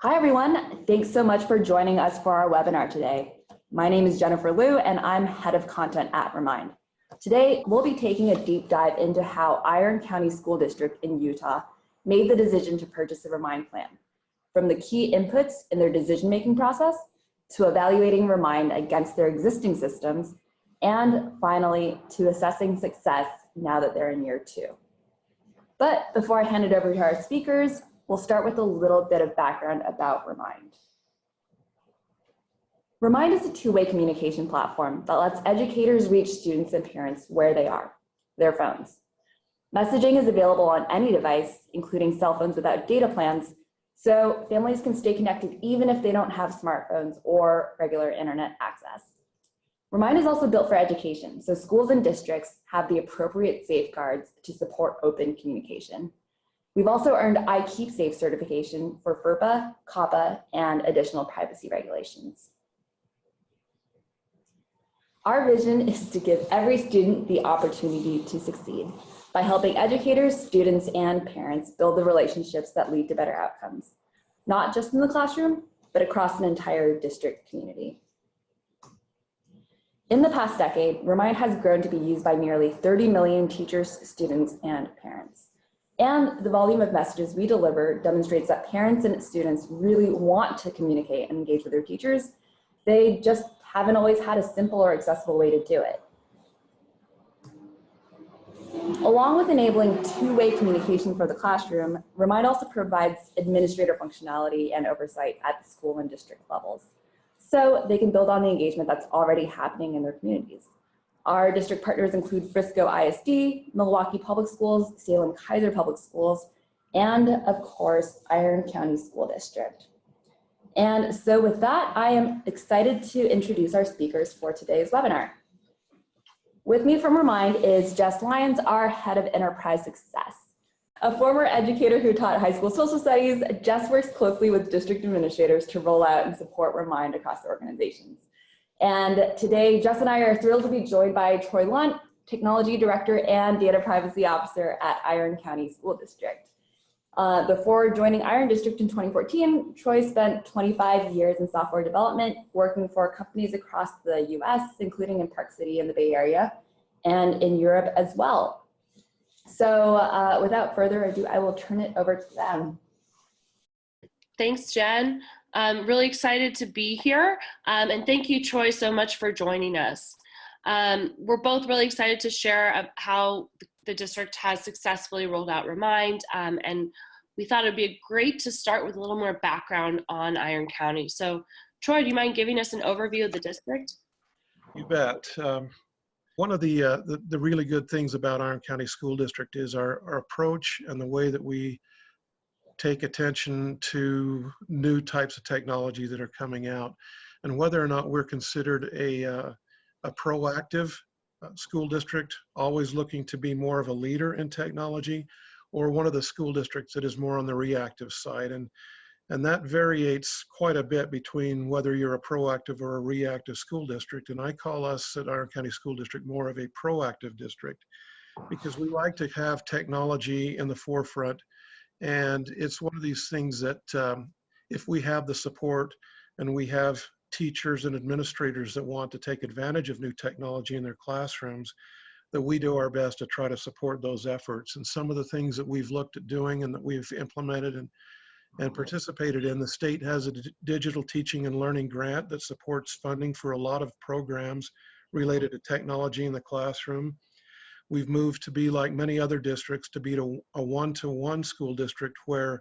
Hi, everyone. Thanks so much for joining us for our webinar today. My name is Jennifer Liu, and I'm Head of Content at Remind. Today, we'll be taking a deep dive into how Iron County School District in Utah made the decision to purchase a Remind plan, from the key inputs in their decision-making process to evaluating Remind against their existing systems, and finally, to assessing success now that they're in year 2. But before I hand it over to our speakers, we'll start with a little bit of background about Remind. Remind is a two-way communication platform that lets educators reach students and parents where they are, their phones. Messaging is available on any device, including cell phones without data plans, so families can stay connected even if they don't have smartphones or regular internet access. Remind is also built for education, so schools and districts have the appropriate safeguards to support open communication. We've also earned iKeepSafe certification for FERPA, COPPA, and additional privacy regulations. Our vision is to give every student the opportunity to succeed by helping educators, students, and parents build the relationships that lead to better outcomes, not just in the classroom, but across an entire district community. In the past decade, Remind has grown to be used by nearly 30 million teachers, students, and parents. And the volume of messages we deliver demonstrates that parents and students really want to communicate and engage with their teachers. They just haven't always had a simple or accessible way to do it. Along with enabling two-way communication for the classroom, Remind also provides administrator functionality and oversight at the school and district levels, so they can build on the engagement that's already happening in their communities. Our district partners include Frisco ISD, Milwaukee Public Schools, Salem-Keizer Public Schools, and of course, Iron County School District. And so with that, I am excited to introduce our speakers for today's webinar. With me from Remind is Jess Lyons, our Head of Enterprise Success. A former educator who taught high school social studies, Jess works closely with district administrators to roll out and support Remind across organizations. And today, Jess and I are thrilled to be joined by Troy Lunt, Technology Director and Data Privacy Officer at Iron County School District. Before joining Iron District in 2014, Troy spent 25 years in software development, working for companies across the US, including in Park City in the Bay Area, and in Europe as well. So without further ado, I will turn it over to them. Thanks, Jen. I'm really excited to be here. And thank you, Troy, so much for joining us. We're both really excited to share how the district has successfully rolled out Remind. And we thought it'd be great to start with a little more background on Iron County. So Troy, do you mind giving us an overview of the district? You bet. One of the really good things about Iron County School District is our approach and the way that we take attention to new types of technology that are coming out, and whether or not we're considered a proactive school district, always looking to be more of a leader in technology, or one of the school districts that is more on the reactive side. And that varies quite a bit between whether you're a proactive or a reactive school district. And I call us at Iron County School District more of a proactive district, because we like to have technology in the forefront. And it's one of these things that if we have the support and we have teachers and administrators that want to take advantage of new technology in their classrooms, that we do our best to try to support those efforts. And some of the things that we've looked at doing and that we've implemented and participated in, the state has a digital teaching and learning grant that supports funding for a lot of programs related to technology in the classroom. We've moved to be, like many other districts, to be a one-to-one school district where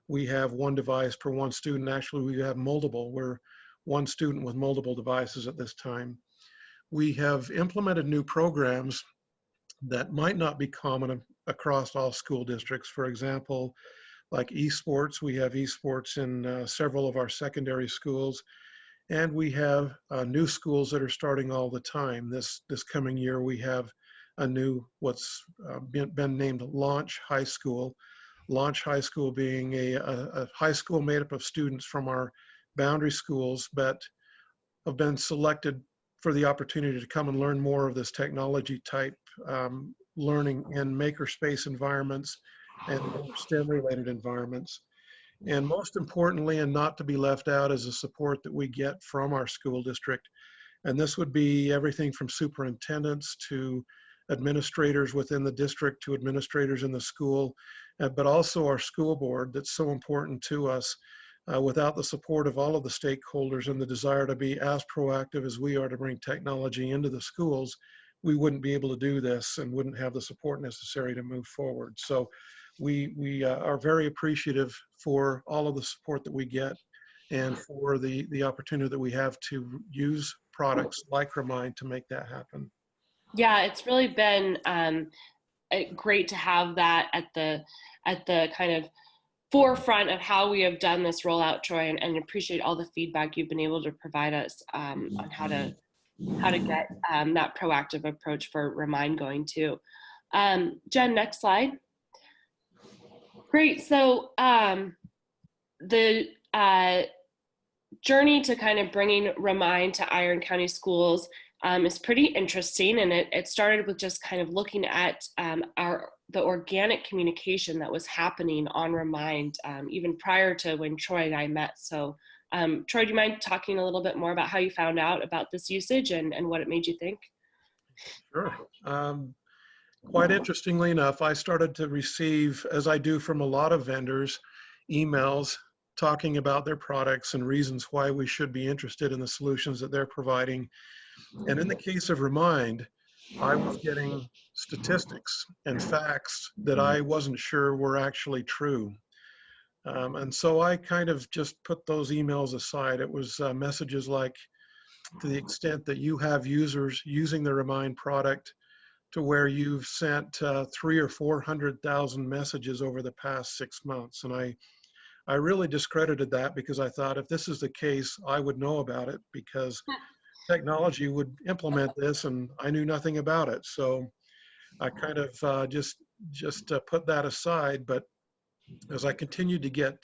we have one device per one student. Actually, we have multiple. We're one student with multiple devices at this time. We have implemented new programs that might not be common across all school districts. For example, like esports. We have esports in several of our secondary schools. And we have new schools that are starting all the time. This coming year, we have a new, what's been named Launch High School. Launch High School being a high school made up of students from our boundary schools, but have been selected for the opportunity to come and learn more of this technology type learning in makerspace environments and STEM related environments. And most importantly, and not to be left out, is the support that we get from our school district. And this would be everything from superintendents to administrators within the district to administrators in the school, but also our school board that's so important to us. Without the support of all of the stakeholders and the desire to be as proactive as we are to bring technology into the schools, we wouldn't be able to do this and wouldn't have the support necessary to move forward. So we are very appreciative for all of the support that we get and for the opportunity that we have to use products like Remind to make that happen. Yeah, it's really been great to have that at the kind of forefront of how we have done this rollout, Troy, and appreciate all the feedback you've been able to provide us on how to get that proactive approach for Remind going too. Jen, next slide. Great. So the journey to kind of bringing Remind to Iron County schools is pretty interesting, and it started with just kind of looking at the organic communication that was happening on Remind even prior to when Troy and I met. So Troy, do you mind talking a little bit more about how you found out about this usage and what it made you think? Sure. Quite interestingly enough, I started to receive, as I do from a lot of vendors, emails talking about their products and reasons why we should be interested in the solutions that they're providing. And in the case of Remind, I was getting statistics and facts that I wasn't sure were actually true. And so I kind of just put those emails aside. It was messages like, to the extent that you have users using the Remind product to where you've sent 300,000 or 400,000 messages over the past 6 months. And I really discredited that because I thought if this is the case, I would know about it because technology would implement this and I knew nothing about it. So I kind of just put that aside. But as I continued to get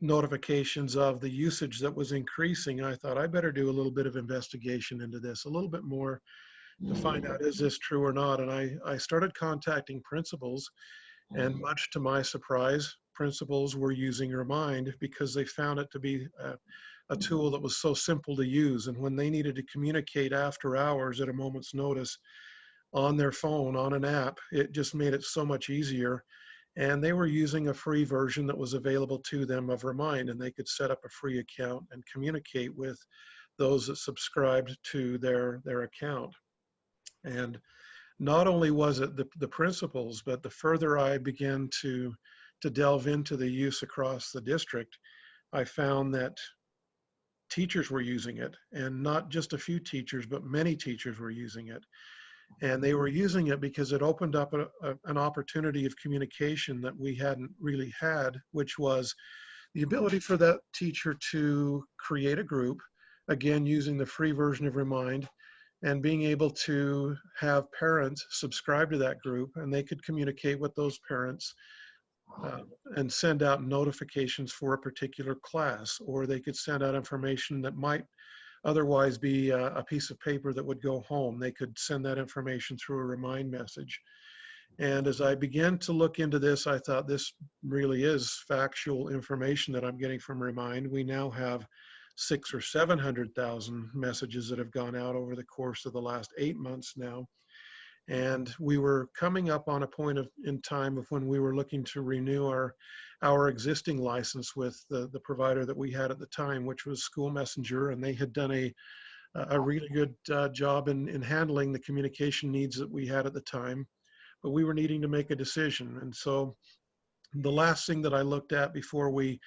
notifications of the usage that was increasing, I thought I better do a little bit of investigation into this, a little bit more to find out, is this true or not? And I started contacting principals, and much to my surprise, principals were using Remind because they found it to be a tool that was so simple to use. And when they needed to communicate after hours at a moment's notice on their phone, on an app, it just made it so much easier. And they were using a free version that was available to them of Remind, and they could set up a free account and communicate with those that subscribed to their account. And not only was it the principals, but the further I began to delve into the use across the district, I found that teachers were using it, and not just a few teachers, but many teachers were using it. And they were using it because it opened up an opportunity of communication that we hadn't really had, which was the ability for that teacher to create a group, again, using the free version of Remind, and being able to have parents subscribe to that group, and they could communicate with those parents and send out notifications for a particular class, or they could send out information that might otherwise be a piece of paper that would go home. They could send that information through a Remind message. And as I began to look into this, I thought this really is factual information that I'm getting from Remind. We now have 600,000 or 700,000 messages that have gone out over the course of the last 8 months now. And we were coming up on a point in time of when we were looking to renew our existing license with the provider that we had at the time, which was School Messenger, and they had done a really good job in handling the communication needs that we had at the time, but we were needing to make a decision. And so the last thing that I looked at before we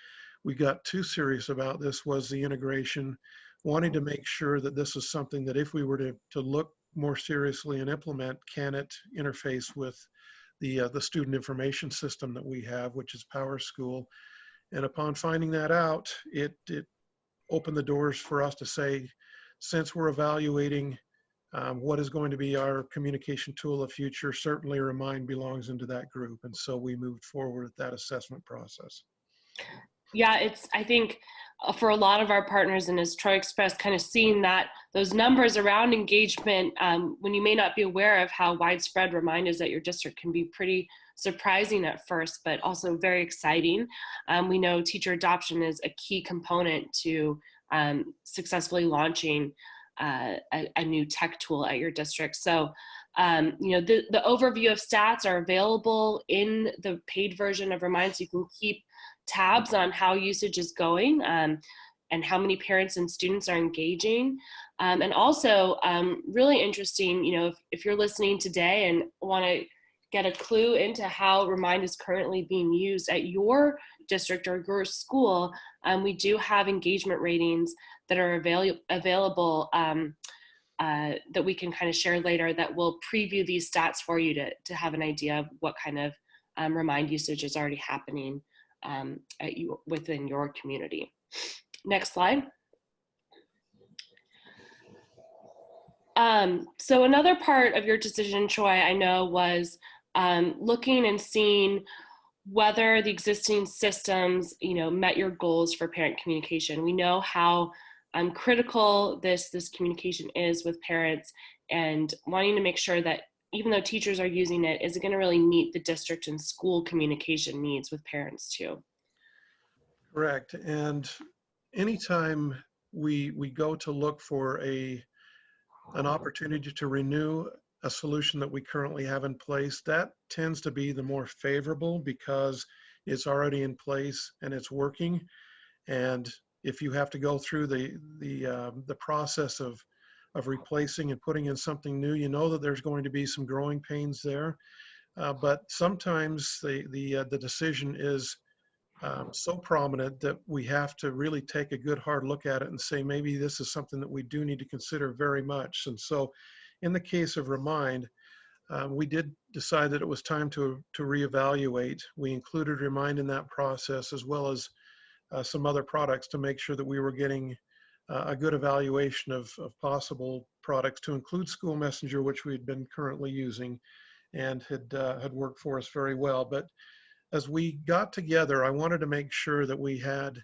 got too serious about this was the integration, wanting to make sure that this is something that if we were to look more seriously and implement, can it interface with the student information system that we have, which is PowerSchool. And upon finding that out, it opened the doors for us to say, since we're evaluating what is going to be our communication tool of future, certainly Remind belongs into that group. And so we moved forward with that assessment process. Yeah, I think for a lot of our partners, and as Troy expressed, kind of seeing that those numbers around engagement, when you may not be aware of how widespread Remind is at your district, can be pretty surprising at first, but also very exciting. We know teacher adoption is a key component to successfully launching a new tech tool at your district. So, the overview of stats are available in the paid version of Remind, so you can keep tabs on how usage is going and how many parents and students are engaging. And also, really interesting, if you're listening today and want to get a clue into how Remind is currently being used at your district or your school, we do have engagement ratings that are available that we can kind of share later that will preview these stats for you to have an idea of what kind of Remind usage is already happening within your community. Next slide. So another part of your decision, Troy, I know was looking and seeing whether the existing systems, met your goals for parent communication. We know how critical this communication is with parents, and wanting to make sure that even though teachers are using it, is it going to really meet the district and school communication needs with parents too? Correct. And anytime we go to look for an opportunity to renew a solution that we currently have in place, that tends to be the more favorable because it's already in place and it's working. And if you have to go through the process of replacing and putting in something new, you know that there's going to be some growing pains there. But sometimes the decision is so prominent that we have to really take a good hard look at it and say, maybe this is something that we do need to consider very much. And so in the case of Remind, we did decide that it was time to reevaluate. We included Remind in that process, as well as some other products, to make sure that we were getting a good evaluation of possible products, to include School Messenger, which we'd been currently using and had worked for us very well. But as we got together, I wanted to make sure that we had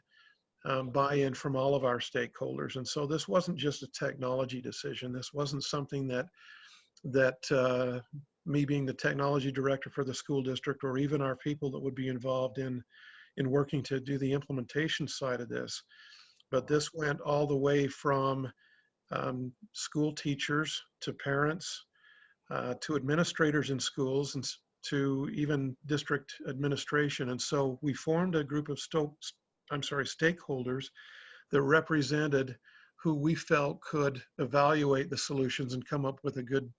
buy-in from all of our stakeholders. And so this wasn't just a technology decision. This wasn't something that me being the technology director for the school district, or even our people that would be involved in working to do the implementation side of this. But this went all the way from school teachers to parents to administrators in schools and to even district administration. And so we formed a group of stakeholders that represented who we felt could evaluate the solutions and come up with a good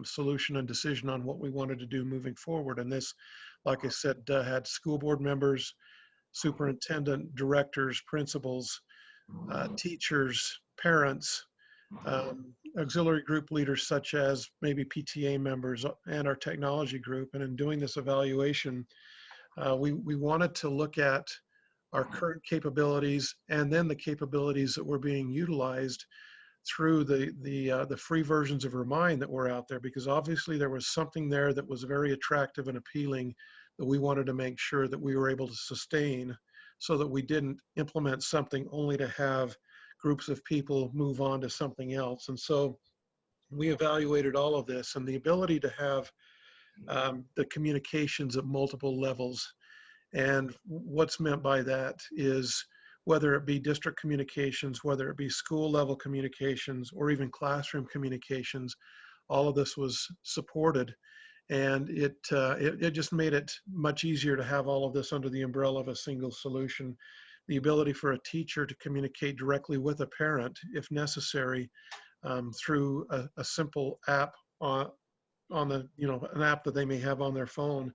solution and decision on what we wanted to do moving forward. And this, like I said, had school board members, superintendent, directors, principals, teachers, parents, auxiliary group leaders such as maybe PTA members, and our technology group. And in doing this evaluation, we wanted to look at our current capabilities and then the capabilities that were being utilized through the free versions of Remind that were out there, because obviously there was something there that was very attractive and appealing that we wanted to make sure that we were able to sustain, so that we didn't implement something only to have groups of people move on to something else. And so we evaluated all of this, and the ability to have the communications at multiple levels. And what's meant by that is whether it be district communications, whether it be school level communications, or even classroom communications, all of this was supported. And it just made it much easier to have all of this under the umbrella of a single solution. The ability for a teacher to communicate directly with a parent, if necessary, through a simple app on the, an app that they may have on their phone.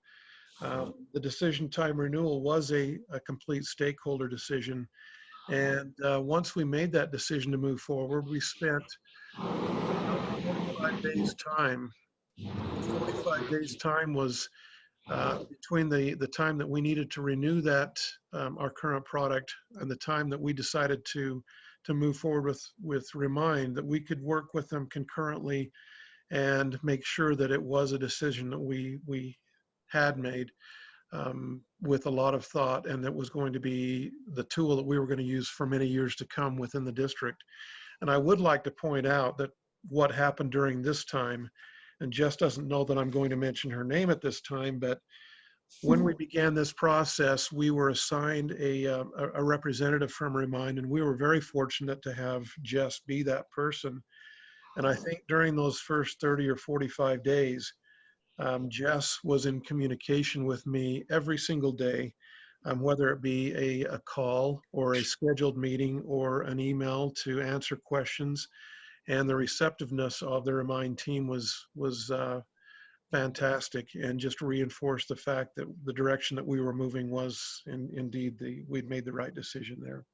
The decision time renewal was a complete stakeholder decision. And once we made that decision to move forward, we spent 45 days time. 45 days time was between the time that we needed to renew that, our current product, and the time that we decided to move forward with Remind, that we could work with them concurrently and make sure that it was a decision that we had made. with a lot of thought, and that was going to be the tool that we were going to use for many years to come within the district. And I would like to point out that what happened during this time, and Jess doesn't know that I'm going to mention her name at this time, but when we began this process, we were assigned a representative from Remind, and we were very fortunate to have Jess be that person. And I think during those first 30 or 45 days, Jess was in communication with me every single day, whether it be a call or a scheduled meeting or an email to answer questions. And the receptiveness of the Remind team was fantastic, and just reinforced the fact that the direction that we were moving was indeed we'd made the right decision there.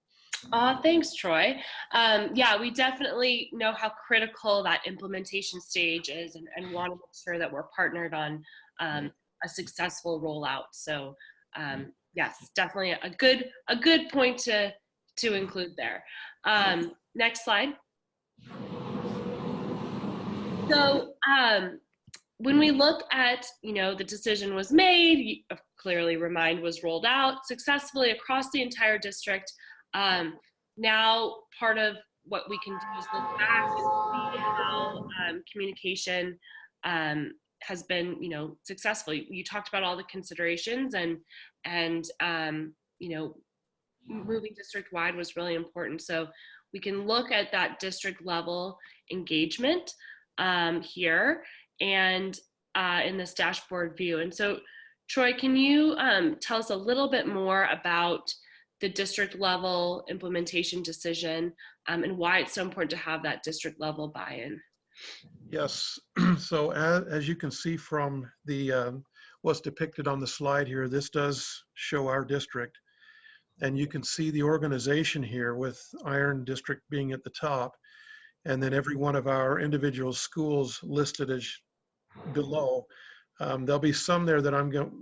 Thanks, Troy. Yeah, we definitely know how critical that implementation stage is, and want to make sure that we're partnered on a successful rollout. So yes, definitely a good point to include there. Next slide. So when we look at, the decision was made, clearly Remind was rolled out successfully across the entire district. Now part of what we can do is look back and see how communication has been, successful. You talked about all the considerations, and moving district wide was really important. So we can look at that district level engagement here and in this dashboard view. And so, Troy, can you tell us a little bit more about the district level implementation decision and why it's so important to have that district level buy-in? Yes. So as you can see from the what's depicted on the slide here, this does show our district. And you can see the organization here with Iron District being at the top, and then every one of our individual schools listed as below. There'll be some there that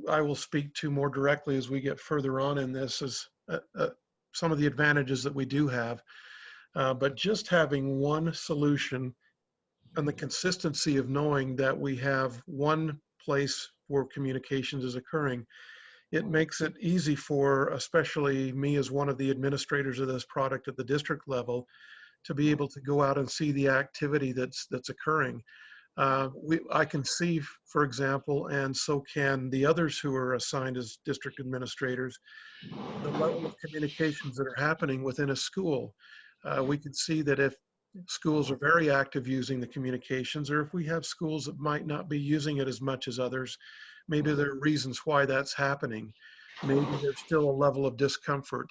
I will speak to more directly as we get further on in this, as some of the advantages that we do have. But just having one solution and the consistency of knowing that we have one place where communications is occurring, it makes it easy for, especially me as one of the administrators of this product at the district level, to be able to go out and see the activity that's occurring. I can see, for example, and so can the others who are assigned as district administrators, the level of communications that are happening within a school. We can see that if schools are very active using the communications, or if we have schools that might not be using it as much as others, maybe there are reasons why that's happening. Maybe there's still a level of discomfort.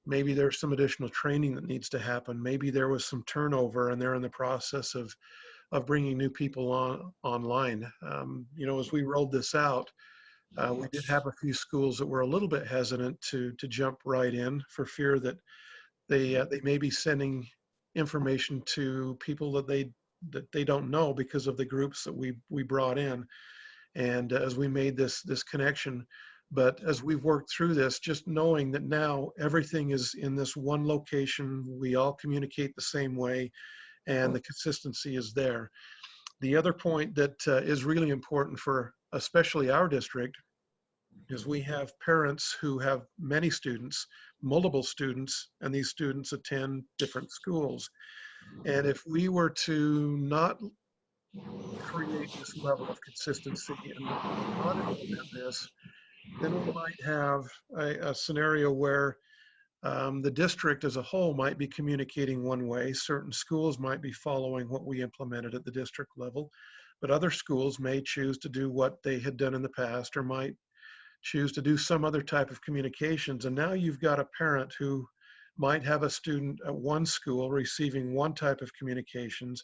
Maybe there's some additional training that needs to happen. Maybe there was some turnover and they're in the process of bringing new people online. As we rolled this out, we did have a few schools that were a little bit hesitant to jump right in for fear that they may be sending information to people that they don't know because of the groups that we brought in. And as we made this connection, but as we've worked through this, just knowing that now everything is in this one location, we all communicate the same way, and the consistency is there. The other point that is really important for especially our district is we have parents who have many students, multiple students, and these students attend different schools. And if we were to not create this level of consistency and not implement this, then we might have a scenario where the district as a whole might be communicating one way. Certain schools might be following what we implemented at the district level, but other schools may choose to do what they had done in the past, or might choose to do some other type of communications. And now you've got a parent who might have a student at one school receiving one type of communications,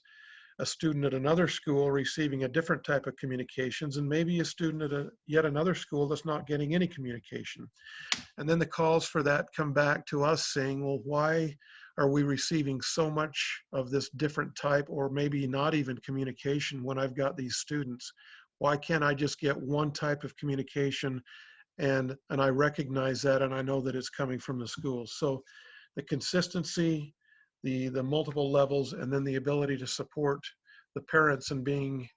a student at another school receiving a different type of communications, and maybe a student at yet another school that's not getting any communication. And then the calls for that come back to us saying, well, why are we receiving so much of this different type, or maybe not even communication, when I've got these students? Why can't I just get one type of communication and I recognize that and I know that it's coming from the school? So the consistency, the multiple levels, and then the ability to support the parents and being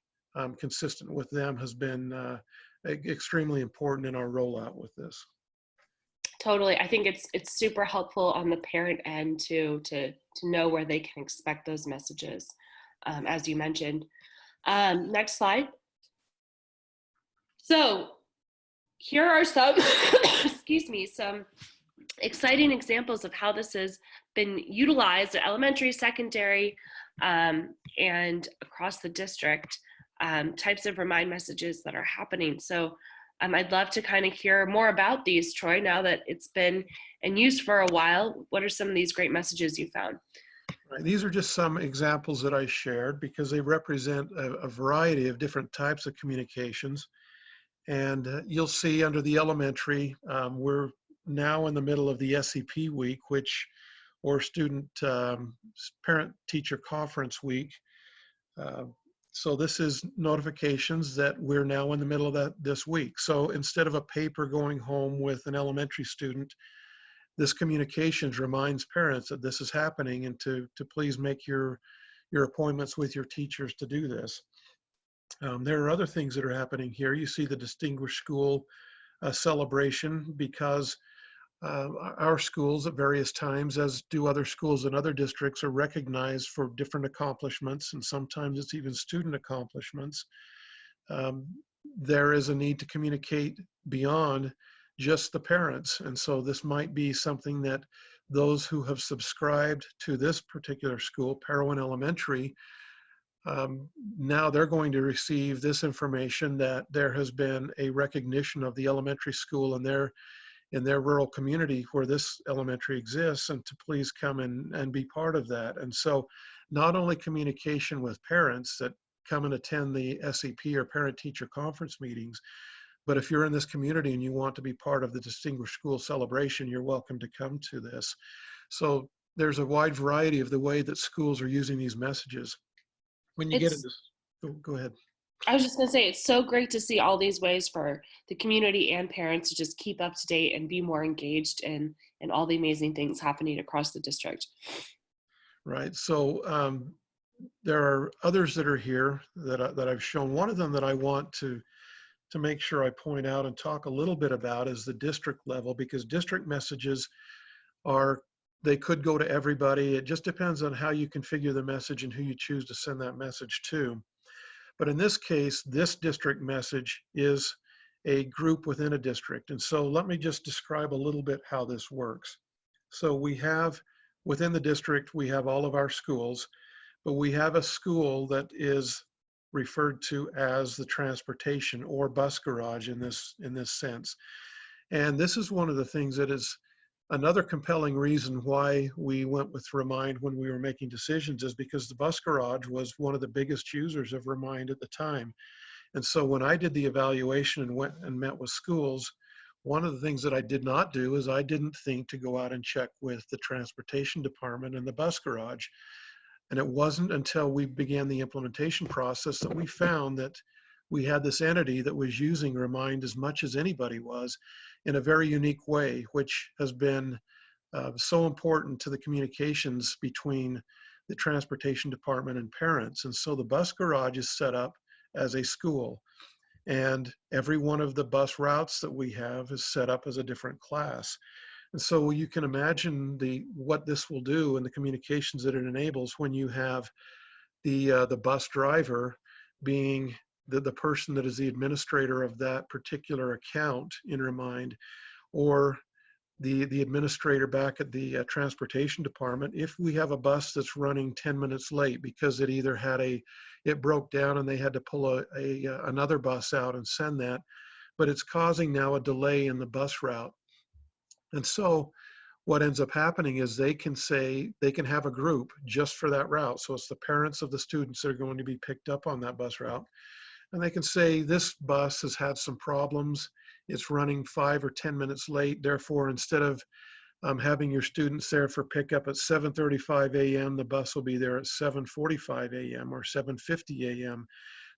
consistent with them has been extremely important in our rollout with this. Totally. I think it's super helpful on the parent end to know where they can expect those messages, as you mentioned. Next slide. So here are some, excuse me, some exciting examples of how this has been utilized at elementary, secondary, and across the district, types of remind messages that are happening. So I'd love to kind of hear more about these, Troy, now that it's been in use for a while. What are some of these great messages you found? Right. These are just some examples that I shared because they represent a variety of different types of communications. And you'll see under the elementary, we're now in the middle of the SEP week, or student parent-teacher conference week. So this is notifications that we're now in the middle of this week. So instead of a paper going home with an elementary student, this communications reminds parents that this is happening and to please make your appointments with your teachers to do this. There are other things that are happening here. You see the Distinguished School celebration because our schools at various times, as do other schools in other districts, are recognized for different accomplishments, and sometimes it's even student accomplishments. There is a need to communicate beyond just the parents, and so this might be something that those who have subscribed to this particular school, Parowan Elementary, now they're going to receive this information that there has been a recognition of the elementary school in their rural community where this elementary exists, and to please come and be part of that. And so not only communication with parents that come and attend the SEP or parent-teacher conference meetings, but if you're in this community and you want to be part of the Distinguished School celebration, you're welcome to come to this. So there's a wide variety of the way that schools are using these messages. When you get into, go ahead. I was just going to say, it's so great to see all these ways for the community and parents to just keep up to date and be more engaged in all the amazing things happening across the district. Right. So there are others that are here that I've shown. One of them that I want to make sure I point out and talk a little bit about is the district level, because district messages they could go to everybody. It just depends on how you configure the message and who you choose to send that message to. But in this case, this district message is a group within a district. And so let me just describe a little bit how this works. So we have, within the district, we have all of our schools, but we have a school that is referred to as the transportation or bus garage in this sense. And this is one of the things that is another compelling reason why we went with Remind when we were making decisions, is because the bus garage was one of the biggest users of Remind at the time. And so when I did the evaluation and went and met with schools, one of the things that I did not do is I didn't think to go out and check with the transportation department and the bus garage. And it wasn't until we began the implementation process that we found that we had this entity that was using Remind as much as anybody was, in a very unique way, which has been so important to the communications between the transportation department and parents. And so the bus garage is set up as a school, and every one of the bus routes that we have is set up as a different class. And so you can imagine what this will do and the communications that it enables when you have the bus driver being the person that is the administrator of that particular account in Remind, or the administrator back at the transportation department. If we have a bus that's running 10 minutes late because it broke down and they had to pull another bus out and send that, but it's causing now a delay in the bus route. And so what ends up happening is they can have a group just for that route. So it's the parents of the students that are going to be picked up on that bus route. And they can say, this bus has had some problems. It's running 5 or 10 minutes late. Therefore, instead of having your students there for pickup at 7:35 a.m., the bus will be there at 7:45 a.m. or 7:50 a.m.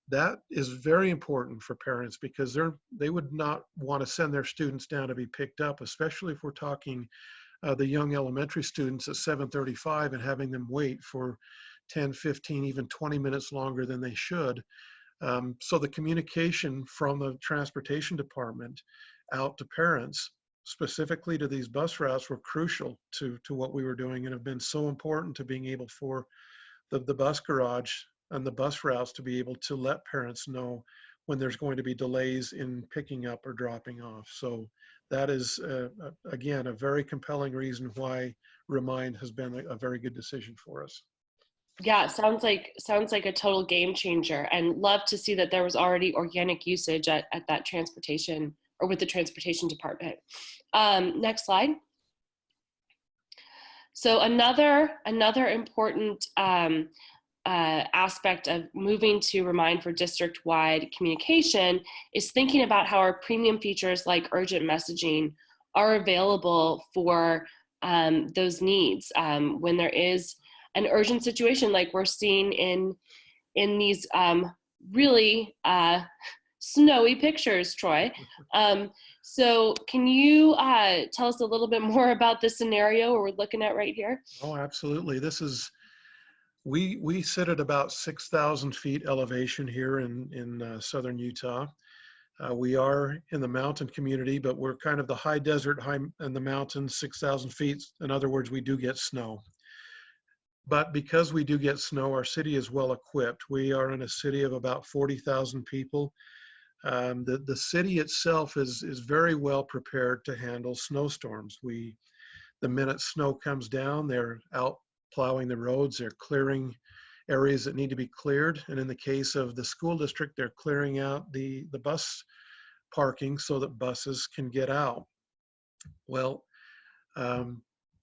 That is very important for parents, because they would not want to send their students down to be picked up, especially if we're talking the young elementary students at 7:35 and having them wait for 10, 15, even 20 minutes longer than they should. So the communication from the transportation department out to parents, specifically to these bus routes, were crucial to what we were doing, and have been so important to being able for the bus garage and the bus routes to be able to let parents know when there's going to be delays in picking up or dropping off. So that is, again, a very compelling reason why Remind has been a very good decision for us. Yeah, sounds like a total game changer, and love to see that there was already organic usage at that transportation, or with the transportation department. Next slide. So another important aspect of moving to Remind for district-wide communication is thinking about how our premium features like urgent messaging are available for those needs when there is an urgent situation like we're seeing in these really snowy pictures, Troy. So can you tell us a little bit more about this scenario we're looking at right here? Oh, absolutely. This is, we sit at about 6,000 feet elevation here in southern Utah. We are in the mountain community, but we're kind of the high desert, high in the mountains, 6,000 feet. In other words, we do get snow. But because we do get snow, our city is well equipped. We are in a city of about 40,000 people. The city itself is very well prepared to handle snowstorms. The minute snow comes down, they're out plowing the roads, they're clearing areas that need to be cleared. And in the case of the school district, they're clearing out the bus parking so that buses can get out. Well,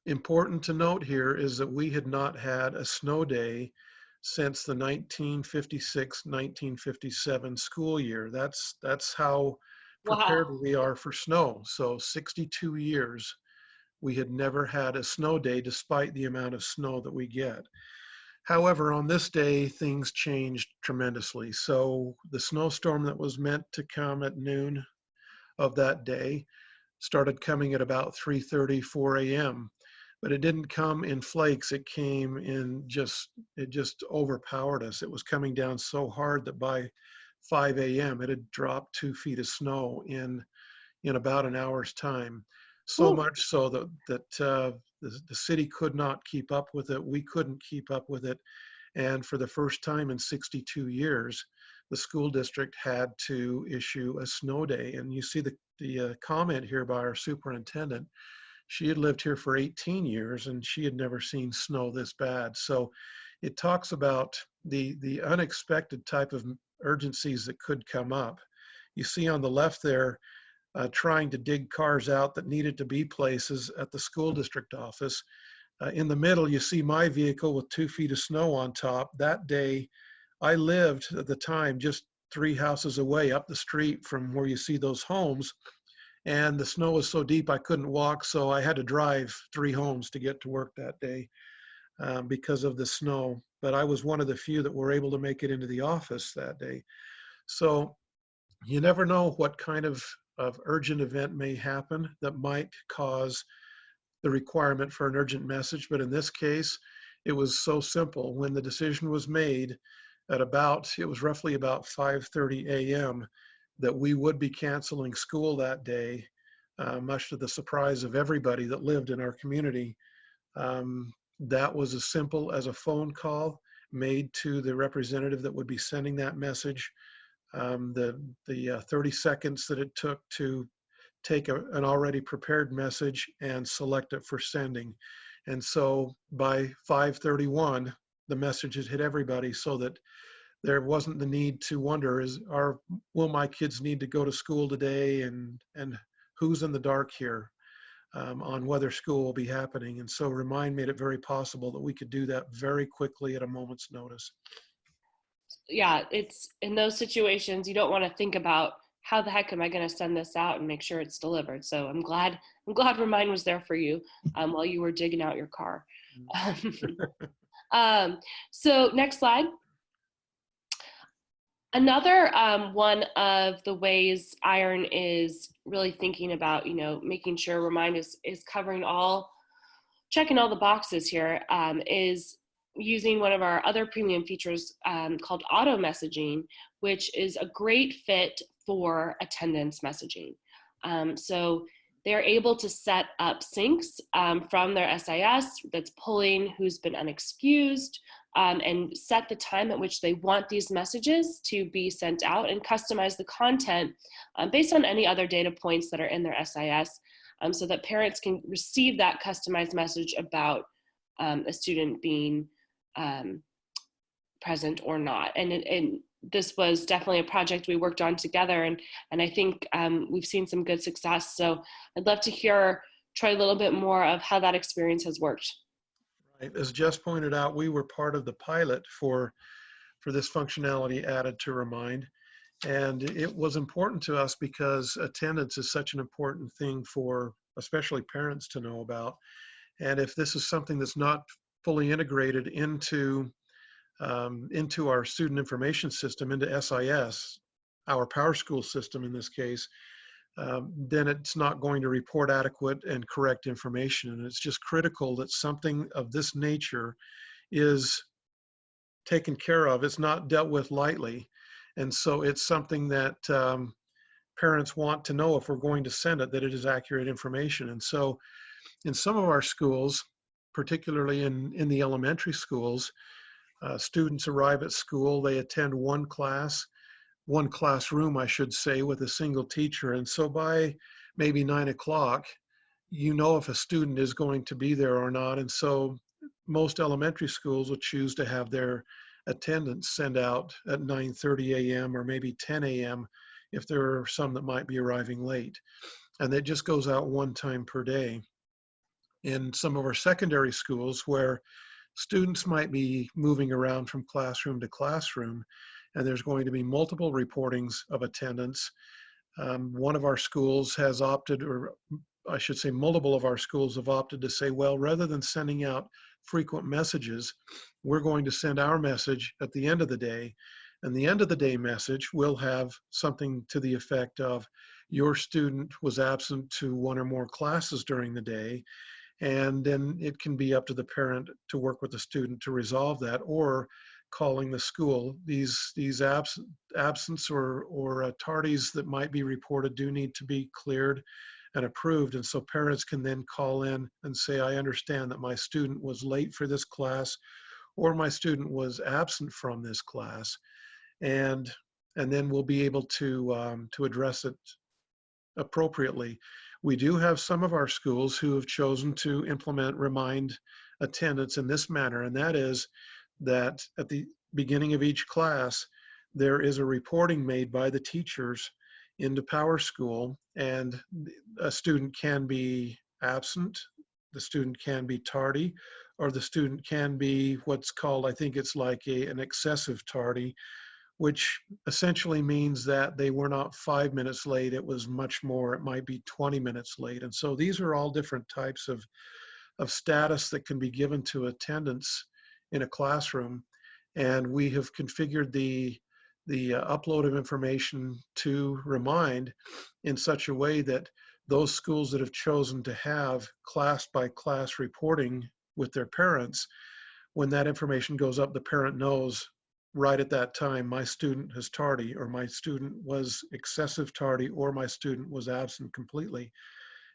important to note here is that we had not had a snow day since the 1956-1957 school year. That's how prepared we are for snow. So 62 years, we had never had a snow day despite the amount of snow that we get. However, on this day, things changed tremendously. So the snowstorm that was meant to come at noon of that day started coming at about 3:30, 4 a.m. But it didn't come in flakes. It came in it just overpowered us. It was coming down so hard that by 5 a.m. it had dropped 2 feet of snow in about an hour's time. So much so that the city could not keep up with it. We couldn't keep up with it. And for the first time in 62 years, the school district had to issue a snow day. And you see the comment here by our superintendent. She had lived here for 18 years and she had never seen snow this bad. So it talks about the unexpected type of urgencies that could come up. You see on the left there, trying to dig cars out that needed to be places at the school district office. In the middle, you see my vehicle with 2 feet of snow on top. That day, I lived at the time just 3 houses away up the street from where you see those homes. And the snow was so deep I couldn't walk, so I had to drive 3 homes to get to work that day because of the snow. But I was one of the few that were able to make it into the office that day. So you never know what kind of urgent event may happen that might cause the requirement for an urgent message. But in this case, it was so simple. When the decision was made it was roughly about 5:30 a.m. that we would be canceling school that day, much to the surprise of everybody that lived in our community. That was as simple as a phone call made to the representative that would be sending that message. The 30 seconds that it took to take an already prepared message and select it for sending. And so by 5:31, the message had hit everybody so that there wasn't the need to wonder, will my kids need to go to school today, and who's in the dark here on whether school will be happening. And so Remind made it very possible that we could do that very quickly at a moment's notice. Yeah, it's in those situations you don't want to think about how the heck am I going to send this out and make sure it's delivered. So I'm glad Remind was there for you while you were digging out your car. So next slide. Another one of the ways Iron is really thinking about, making sure Remind is checking all the boxes here, is using one of our other premium features called auto messaging, which is a great fit for attendance messaging. So they're able to set up syncs from their SIS that's pulling who's been unexcused, and set the time at which they want these messages to be sent out, and customize the content based on any other data points that are in their SIS, so that parents can receive that customized message about a student being present or not. And this was definitely a project we worked on together, and I think we've seen some good success. So I'd love to hear, Troy, a little bit more of how that experience has worked. Right. As Jess pointed out, we were part of the pilot for this functionality added to Remind. And it was important to us because attendance is such an important thing for especially parents to know about. And if this is something that's not fully integrated into our student information system, into SIS, our PowerSchool system in this case, then it's not going to report adequate and correct information. And it's just critical that something of this nature is taken care of. It's not dealt with lightly. And so it's something that parents want to know if we're going to send it, that it is accurate information. And so in some of our schools, particularly in the elementary schools, students arrive at school, they attend one classroom, I should say, with a single teacher. And so by maybe 9 o'clock, you know if a student is going to be there or not. And so most elementary schools will choose to have their attendance sent out at 9:30 a.m. or maybe 10 a.m. if there are some that might be arriving late. And that just goes out one time per day. In some of our secondary schools where students might be moving around from classroom to classroom, and there's going to be multiple reportings of attendance. One of our schools has opted, or I should say multiple of our schools have opted to say, well, rather than sending out frequent messages, we're going to send our message at the end of the day. And the end of the day message will have something to the effect of, your student was absent to one or more classes during the day. And then it can be up to the parent to work with the student to resolve that, or calling the school. These absence or tardies that might be reported do need to be cleared and approved. And so parents can then call in and say, I understand that my student was late for this class, or my student was absent from this class. And then we'll be able to address it appropriately. We do have some of our schools who have chosen to implement Remind attendance in this manner, and that is that at the beginning of each class, there is a reporting made by the teachers into PowerSchool, and a student can be absent, the student can be tardy, or the student can be what's called, I think it's like an excessive tardy, which essentially means that they were not 5 minutes late, it was much more, it might be 20 minutes late. And so these are all different types of status that can be given to attendance in a classroom. And we have configured the upload of information to Remind in such a way that those schools that have chosen to have class by class reporting with their parents, when that information goes up, the parent knows right at that time, my student is tardy, or my student was excessive tardy, or my student was absent completely.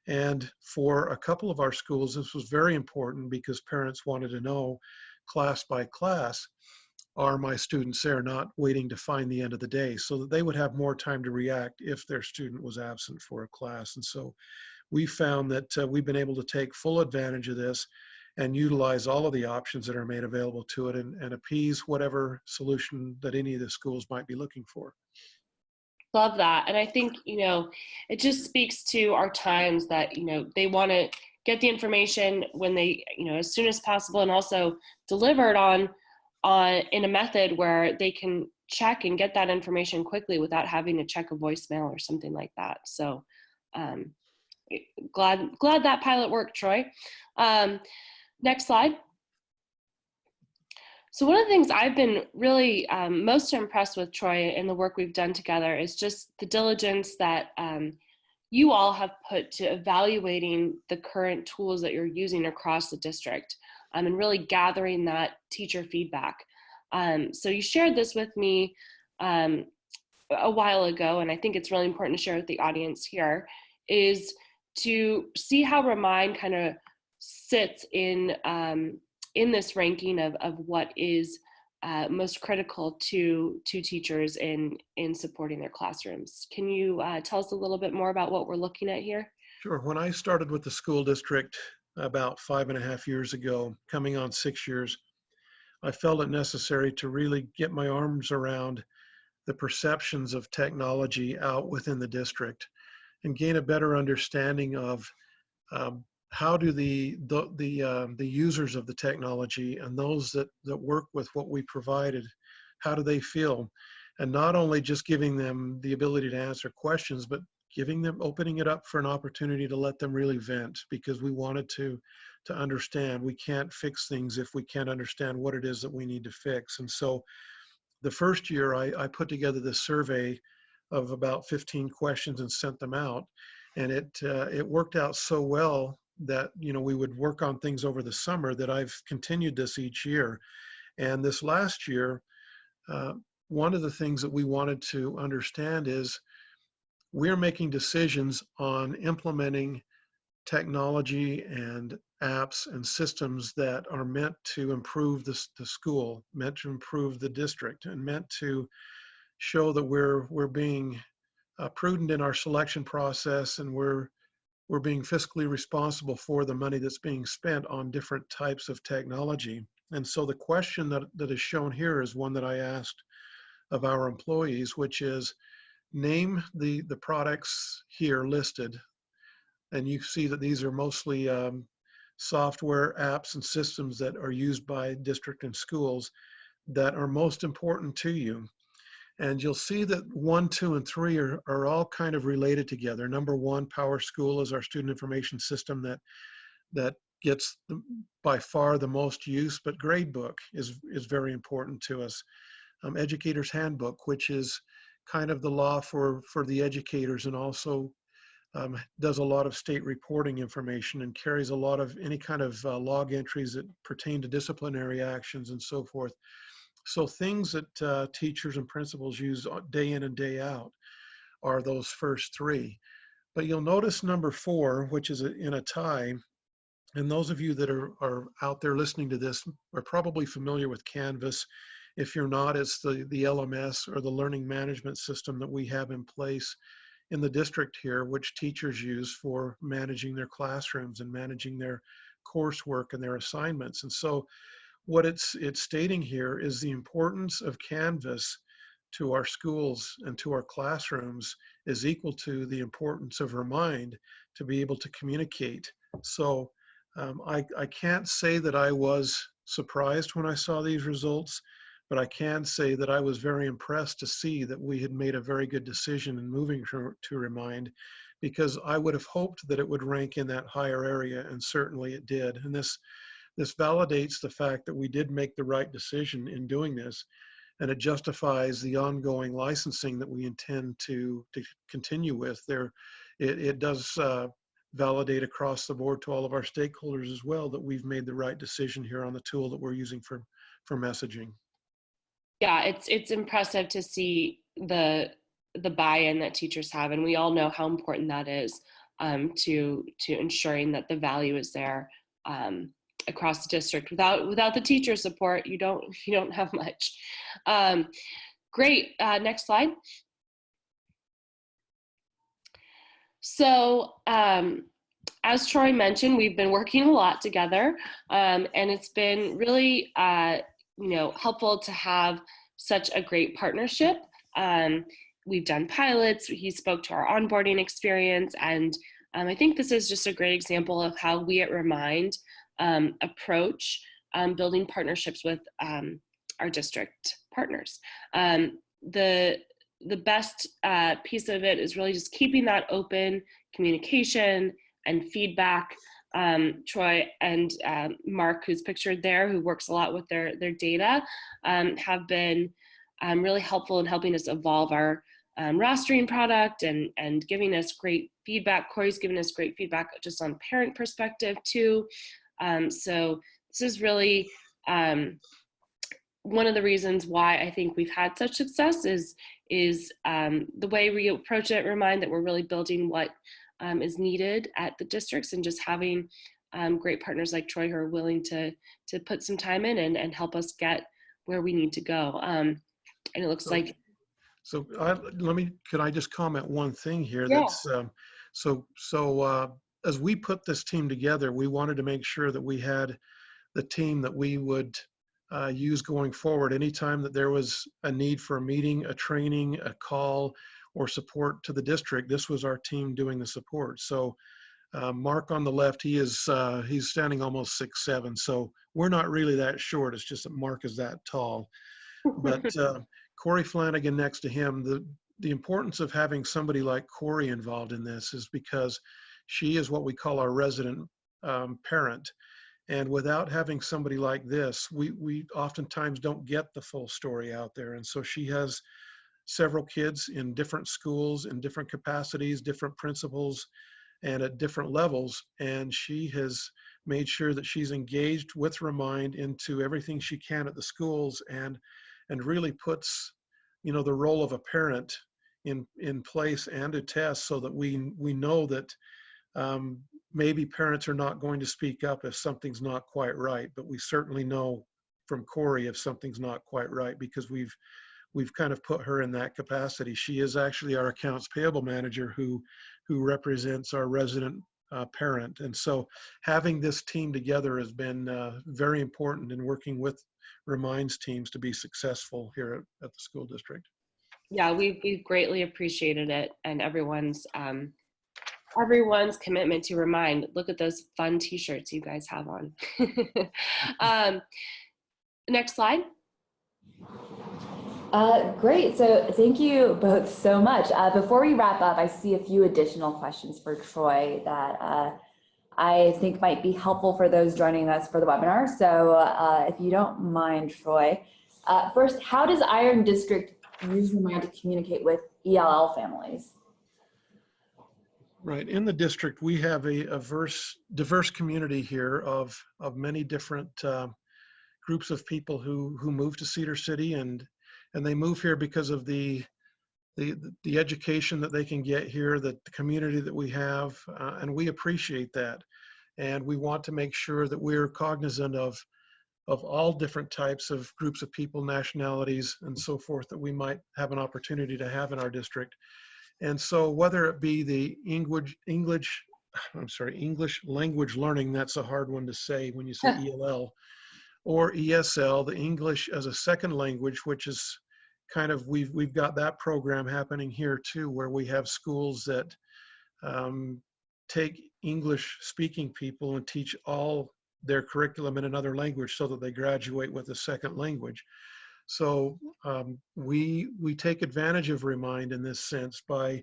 And for a couple of our schools, this was very important because parents wanted to know class by class, are my students there, not waiting to find the end of the day, so that they would have more time to react if their student was absent for a class. And so we found that we've been able to take full advantage of this and utilize all of the options that are made available to it, and appease whatever solution that any of the schools might be looking for. Love that. And I think, it just speaks to our times that, they want to get the information when they, as soon as possible, and also delivered on in a method where they can check and get that information quickly without having to check a voicemail or something like that. So glad that pilot worked, Troy. Next slide. So one of the things I've been really most impressed with, Troy, in the work we've done together is just the diligence that you all have put to evaluating the current tools that you're using across the district, and really gathering that teacher feedback. So you shared this with me a while ago, and I think it's really important to share with the audience here, is to see how Remind kind of sits in this ranking of what is most critical to teachers in supporting their classrooms. Can you tell us a little bit more about what we're looking at here? Sure. When I started with the school district about 5.5 years ago, coming on 6 years, I felt it necessary to really get my arms around the perceptions of technology out within the district and gain a better understanding of how do the users of the technology and those that work with what we provided, how do they feel? And not only just giving them the ability to answer questions, but opening it up for an opportunity to let them really vent, because we wanted to understand we can't fix things if we can't understand what it is that we need to fix. And so the first year I put together this survey of about 15 questions and sent them out. And it worked out so well that, we would work on things over the summer, that I've continued this each year. And this last year, one of the things that we wanted to understand is we're making decisions on implementing technology and apps and systems that are meant to improve the school, meant to improve the district, and meant to show that we're being prudent in our selection process, and we're being fiscally responsible for the money that's being spent on different types of technology. And so the question that is shown here is one that I asked of our employees, which is, name the products here listed. And you see that these are mostly software, apps, and systems that are used by district and schools that are most important to you. And you'll see that 1, 2, and 3 are all kind of related together. Number 1, Power School, is our student information system that gets by far the most use, but Gradebook is very important to us. Educator's Handbook, which is kind of the law for the educators, and also does a lot of state reporting information and carries a lot of any kind of log entries that pertain to disciplinary actions and so forth. So things that teachers and principals use day in and day out are those first 3. But you'll notice number 4, which is in a tie, and those of you that are out there listening to this are probably familiar with Canvas. If you're not, it's the LMS, or the learning management system that we have in place in the district here, which teachers use for managing their classrooms and managing their coursework and their assignments. And so what it's stating here is the importance of Canvas to our schools and to our classrooms is equal to the importance of Remind to be able to communicate. So I can't say that I was surprised when I saw these results, but I can say that I was very impressed to see that we had made a very good decision in moving to Remind, because I would have hoped that it would rank in that higher area, and certainly it did. And this validates the fact that we did make the right decision in doing this, and it justifies the ongoing licensing that we intend to continue with. It does validate across the board to all of our stakeholders as well that we've made the right decision here on the tool that we're using for messaging. Yeah, it's impressive to see the buy-in that teachers have, and we all know how important that is to ensuring that the value is there across the district. Without the teacher support, you don't have much. Great. Next slide. So as Troy mentioned, we've been working a lot together, and it's been really helpful to have such a great partnership. We've done pilots. He spoke to our onboarding experience, and I think this is just a great example of how we at Remind approach building partnerships with our district partners. The best piece of it is really just keeping that open communication and feedback. Troy and Mark, who's pictured there, who works a lot with their data, have been really helpful in helping us evolve our rostering product and giving us great feedback. Corey's given us great feedback just on parent perspective too. So this is really one of the reasons why I think we've had such success is the way we approach it. Remind that we're really building what is needed at the districts, and just having great partners like Troy who are willing to put some time in and help us get where we need to go. And it looks like. So could I just comment one thing here? Yeah. That's as we put this team together, we wanted to make sure that we had the team that we would use going forward. Anytime that there was a need for a meeting, a training, a call, or support to the district, this was our team doing the support. So Mark on the left, he's standing almost 6'7", so we're not really that short. It's just that Mark is that tall. But Corey Flanagan next to him, the importance of having somebody like Corey involved in this is because she is what we call our resident parent. And without having somebody like this, we oftentimes don't get the full story out there. And so she has several kids in different schools, in different capacities, different principals, and at different levels. And she has made sure that she's engaged with Remind into everything she can at the schools, and really puts, the role of a parent in place and a test, so that we know that maybe parents are not going to speak up if something's not quite right, but we certainly know from Corey if something's not quite right, because we've kind of put her in that capacity. She is actually our accounts payable manager who represents our resident parent. And so having this team together has been very important in working with Remind's teams to be successful here at the school district. Yeah, we've greatly appreciated it, and everyone's commitment to Remind. Look at those fun t-shirts you guys have on. Next slide. Great, so thank you both so much. Before we wrap up, I see a few additional questions for Troy that I think might be helpful for those joining us for the webinar. So if you don't mind, Troy, first, how does Iron District use Remind to communicate with ELL families? Right, in the district, we have a diverse community here of many different groups of people who move to Cedar City, and they move here because of the education that they can get here, the community that we have, and we appreciate that. And we want to make sure that we're cognizant of all different types of groups of people, nationalities, and so forth that we might have an opportunity to have in our district. And so whether it be the English language learning, that's a hard one to say when you say ELL, or ESL, the English as a second language, which is kind of, we've got that program happening here too, where we have schools that take English speaking people and teach all their curriculum in another language so that they graduate with a second language. So we take advantage of Remind in this sense by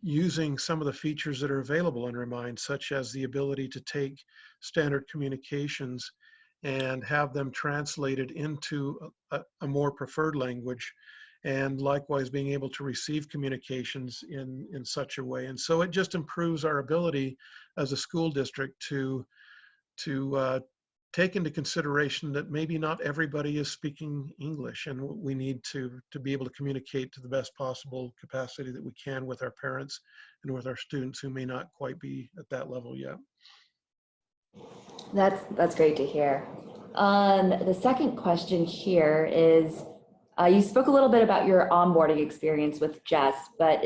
using some of the features that are available in Remind, such as the ability to take standard communications and have them translated into a more preferred language, and likewise being able to receive communications in such a way. And so it just improves our ability as a school district to take into consideration that maybe not everybody is speaking English, and we need to be able to communicate to the best possible capacity that we can with our parents and with our students who may not quite be at that level yet. That's great to hear. The second question here is, you spoke a little bit about your onboarding experience with Jess, but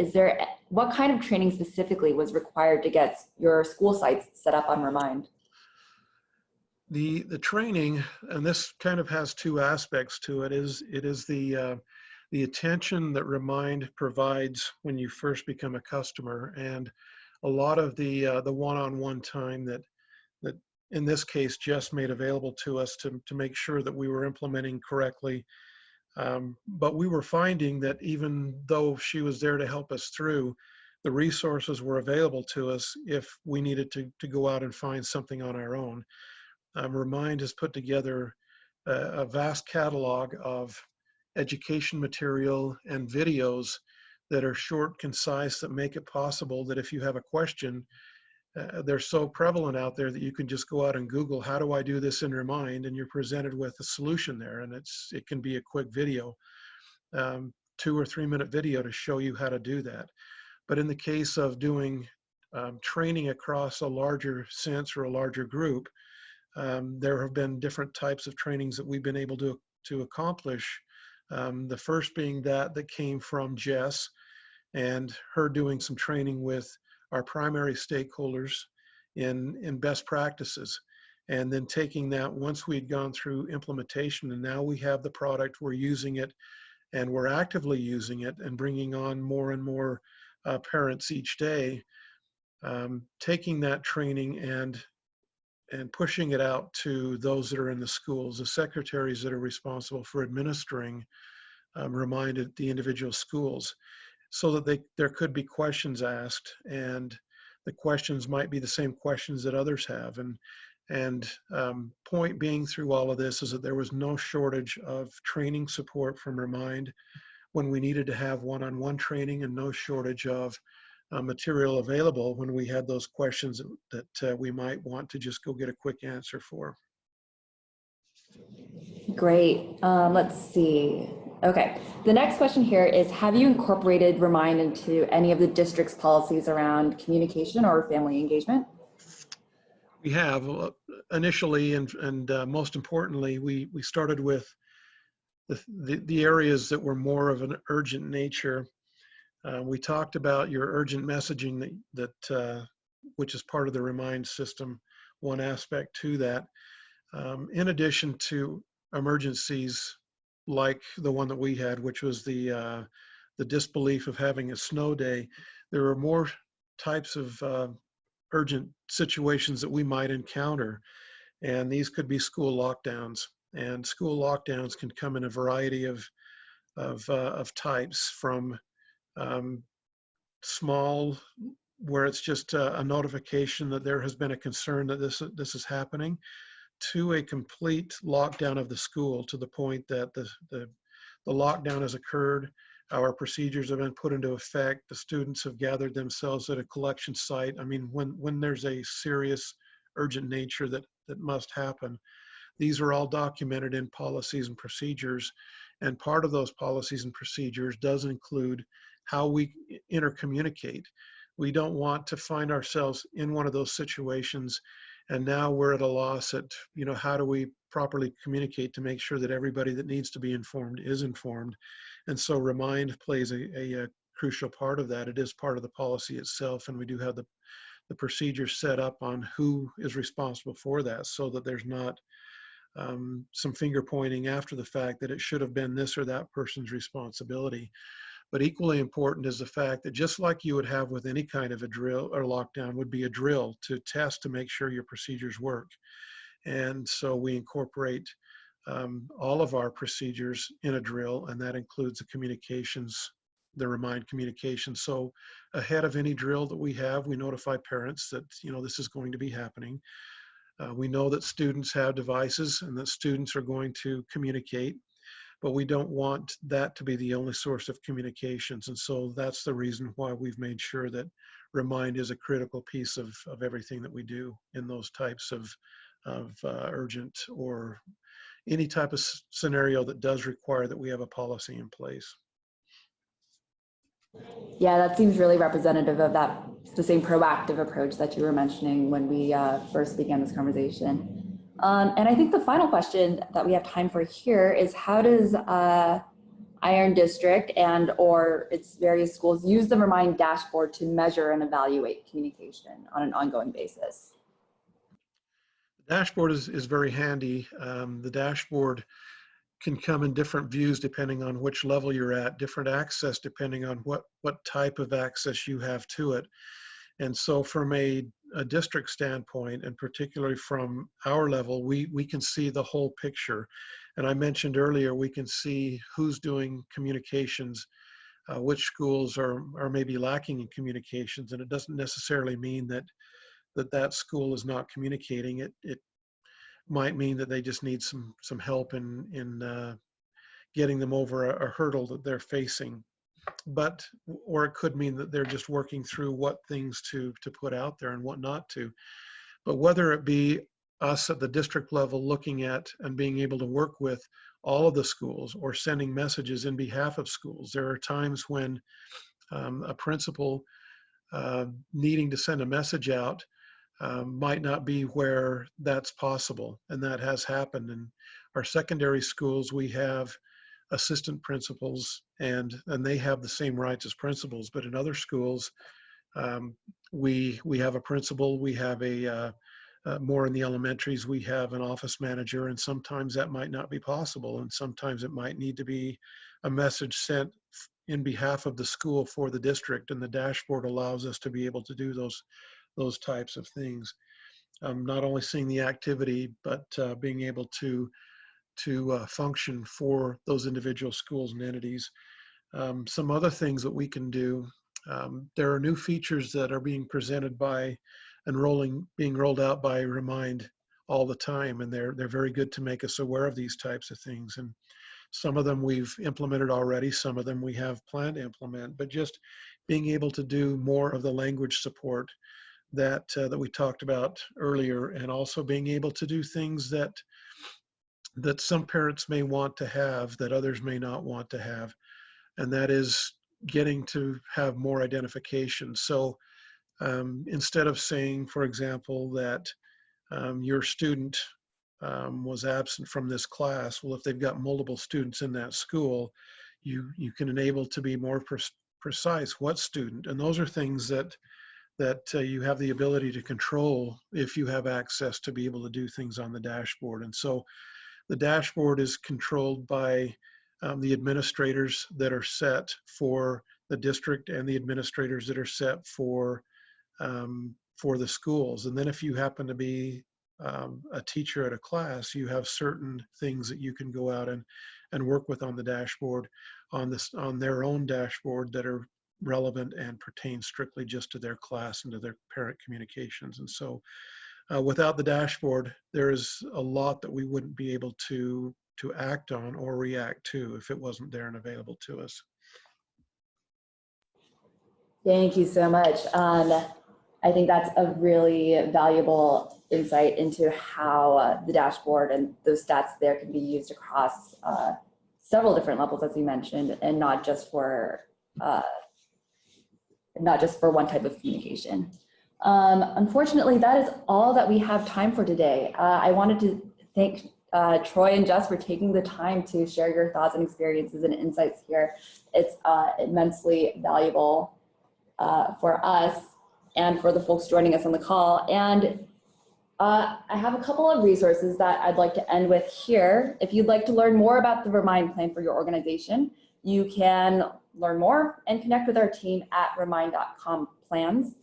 what kind of training specifically was required to get your school sites set up on Remind? The training, and this kind of has two aspects to it, is the attention that Remind provides when you first become a customer, and a lot of the one-on-one time that in this case Jess made available to us to make sure that we were implementing correctly. But we were finding that even though she was there to help us through, the resources were available to us if we needed to go out and find something on our own. Remind has put together a vast catalog of education material and videos that are short, concise, that make it possible that if you have a question, they're so prevalent out there that you can just go out and Google, how do I do this in Remind? And you're presented with a solution there. And it can be a quick video, 2 or 3 minute video to show you how to do that. But in the case of doing training across a larger sense or a larger group, there have been different types of trainings that we've been able to accomplish. The first being that came from Jess and her doing some training with our primary stakeholders in best practices. And then taking that, once we'd gone through implementation and now we have the product, we're using it and we're actively using it and bringing on more and more parents each day, taking that training and pushing it out to those that are in the schools, the secretaries that are responsible for administering Remind at the individual schools, so that there could be questions asked, and the questions might be the same questions that others have. And point being through all of this is that there was no shortage of training support from Remind when we needed to have one-on-one training, and no shortage of material available when we had those questions that we might want to just go get a quick answer for. Great. Let's see. Okay. The next question here is, have you incorporated Remind into any of the district's policies around communication or family engagement? We have initially, and most importantly, we started with the areas that were more of an urgent nature. We talked about your urgent messaging that which is part of the Remind system, one aspect to that. In addition to emergencies like the one that we had, which was the disbelief of having a snow day, there are more types of urgent situations that we might encounter, and these could be school lockdowns. And school lockdowns can come in a variety of types, from small, where it's just a notification that there has been a concern that this is happening, to a complete lockdown of the school, to the point that the lockdown has occurred, our procedures have been put into effect, the students have gathered themselves at a collection site. I mean, when there's a serious urgent nature that must happen, these are all documented in policies and procedures. And part of those policies and procedures does include how we intercommunicate. We don't want to find ourselves in one of those situations and now we're at a loss at, how do we properly communicate to make sure that everybody that needs to be informed is informed. And so Remind plays a crucial part of that. It is part of the policy itself, and we do have the procedures set up on who is responsible for that, so that there's not some finger pointing after the fact that it should have been this or that person's responsibility. But equally important is the fact that, just like you would have with any kind of a drill or lockdown, would be a drill to test to make sure your procedures work. And so we incorporate all of our procedures in a drill, and that includes the communications, the Remind communication. So ahead of any drill that we have, we notify parents that, this is going to be happening. We know that students have devices and that students are going to communicate, but we don't want that to be the only source of communications. And so that's the reason why we've made sure that Remind is a critical piece of everything that we do in those types of urgent or any type of scenario that does require that we have a policy in place. Yeah, that seems really representative of the same proactive approach that you were mentioning when we first began this conversation. And I think the final question that we have time for here is, how does Iron District and or its various schools use the Remind dashboard to measure and evaluate communication on an ongoing basis? The dashboard is very handy. The dashboard can come in different views depending on which level you're at, different access depending on what type of access you have to it. And so from a district standpoint, and particularly from our level, we can see the whole picture. And I mentioned earlier, we can see who's doing communications, which schools are maybe lacking in communications. And it doesn't necessarily mean that school is not communicating. It might mean that they just need some help in getting them over a hurdle that they're facing. or it could mean that they're just working through what things to put out there and what not to. But whether it be us at the district level looking at and being able to work with all of the schools or sending messages in behalf of schools, there are times when a principal needing to send a message out might not be where that's possible, and that has happened. In our secondary schools, we have assistant principals, and they have the same rights as principals. But in other schools, we have a principal, we have more in the elementaries, we have an office manager, and sometimes that might not be possible, and sometimes it might need to be a message sent in behalf of the school for the district, and the dashboard allows us to be able to do those types of things. Not only seeing the activity, but being able to function for those individual schools and entities. Some other things that we can do, there are new features that are being presented by and being rolled out by Remind all the time, and they're very good to make us aware of these types of things. And some of them we've implemented already, some of them we have planned to implement, but just being able to do more of the language support that we talked about earlier, and also being able to do things that some parents may want to have that others may not want to have, and that is getting to have more identification. So instead of saying, for example, that your student was absent from this class, well, if they've got multiple students in that school, you can enable to be more precise what student, and those are things that you have the ability to control if you have access to be able to do things on the dashboard. And so the dashboard is controlled by the administrators that are set for the district and the administrators that are set for the schools. And then if you happen to be a teacher at a class, you have certain things that you can go out and work with on the dashboard, on their own dashboard, that are relevant and pertain strictly just to their class and to their parent communications. And so without the dashboard, there is a lot that we wouldn't be able to act on or react to if it wasn't there and available to us. Thank you so much. I think that's a really valuable insight into how the dashboard and those stats there can be used across several different levels, as you mentioned, and not just for one type of communication. Unfortunately, that is all that we have time for today. I wanted to thank Troy and Jess for taking the time to share your thoughts and experiences and insights here. It's immensely valuable for us and for the folks joining us on the call. And I have a couple of resources that I'd like to end with here. If you'd like to learn more about the Remind plan for your organization, you can learn more and connect with our team at remind.com plans.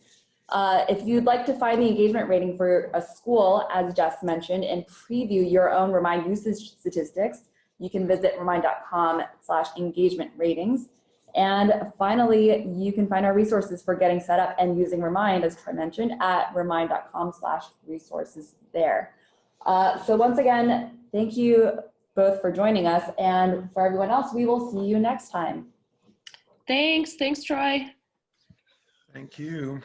If you'd like to find the engagement rating for a school, as Jess mentioned, and preview your own Remind usage statistics, you can visit remind.com/engagement ratings. And finally, you can find our resources for getting set up and using Remind, as Troy mentioned, at remind.com/resources there. So once again, thank you both for joining us, and for everyone else, we will see you next time. Thanks, Troy. Thank you.